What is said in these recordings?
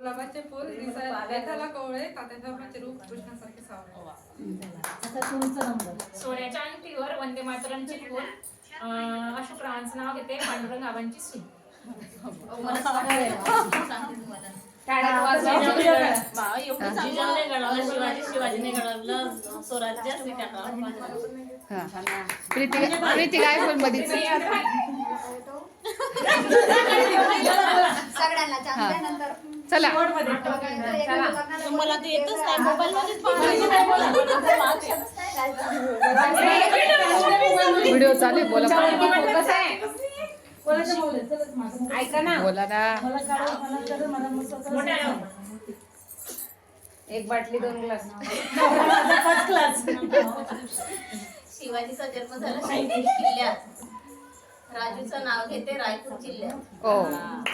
गुलाबाचे फूल देखाला कोवळे तात्याचे रूप कृष्णासारखे सावळे. सोन्याच्या अंगठीवर वंदे मातरमचे फूल. अशोकरावांचं नाव घेते पांडुरंग आबांची सून. शिवाजीने घडवलं स्वराज्य प्रीती काय पण मध्ये चला मला ते येतच नाही मोबाईल व्हिडिओ चालू आहे. बोला ऐका ना, बोला ना. एक बाटली 2 ग्लास. शिवाजीचा जन्म झाला शिंदे किल्ल्यात. राजूचं नाव घेते रायपूर जिल्ह्यात. ओ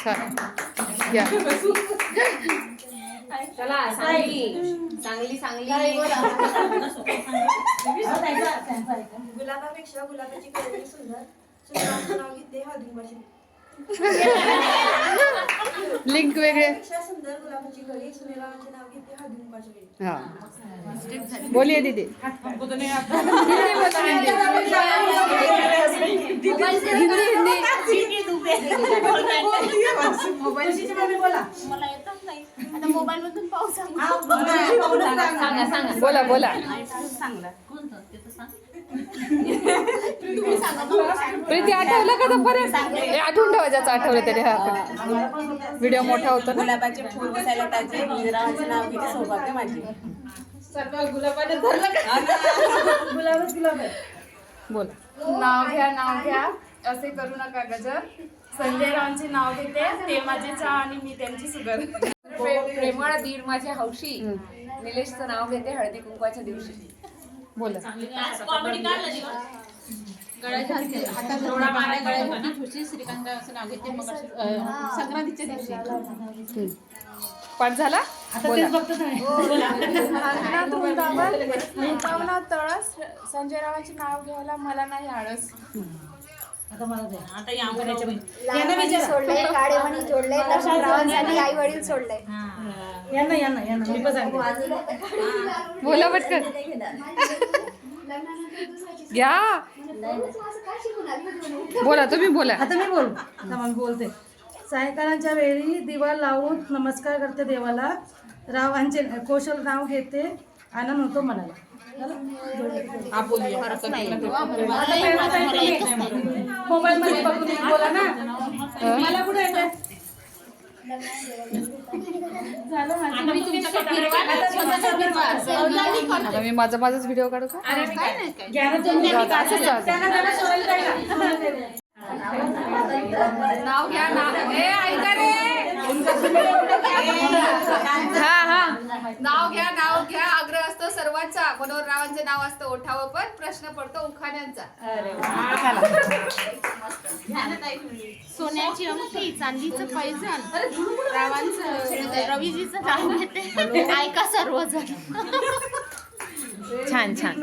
छान या. चला सांगली गुलाबापेक्षा गुलाबाची कळी सुंदर. सुंदराचं नाव घेते हादुंबाची. लिंक वेगळे. सुंदर गुलाबाची कळी सुनेरावांचे नाव घेते हादुंबाची. हा बोलिए दीदी. मला येतच नाही आता मोबाईल मधून पाहू सांगा. बोला बोला. प्रीती आठवलं का तर परत आठवून ठेवा ज्याचं आठवलं तरी. हा व्हिडिओ मोठा होतो ना. गुलाबाचे फूल बसायला त्याचे हिजरावांचे नाव घेते सौभाग्य माझे. सर्व गुलाबाने धरलं का? गुलाबच गुलाब आहे. बोला. नाव घ्या असे करू नका गजर. संजय रावांचे नाव घेते ते माझे चहा आणि मी त्यांची सुगर. प्रेमळ दीड माझे हौशी. निलेशचं नाव घेते हळदी कुंकवाच्या दिवशी. बोला. कॉमेडी काढलं हातात रोडा मारा गळ्यात खुशी श्रीकांताचं नाव घेते मग संक्रांतीच्या दिवशी. पाठ झाला. बोला. तळस संजय रावांचे नाव घ्यायला मला नाही आळस. आता यामध्ये सोडले गाडेवाणी जोडले लक्ष्मणरावांसाठी आई वडील सोडले. बोला पटकन. घ्या बोला तुम्ही बोला. आता मी बोलते. सायंकाळच्या वेळी दिवा लावून नमस्कार करते देवाला. रावांचे कौशल नाव घेते आनंद होतो मनाला. मोबाईल मध्ये बघून बोला ना. मला कुठे येते. आता मी माझाच व्हिडिओ काढू का. नाव घ्या ऐका रे. नाव घ्या आग्रह असतो सर्वांचा. मनोहर रावांचे नाव असतं ओठावं पण प्रश्न पडतो उखाण्यांचा. सोन्याची अंगठी चांदीचं पैजण. रावांचं रवीजीचं नाव घेते ऐका सर्वजण. छान छान.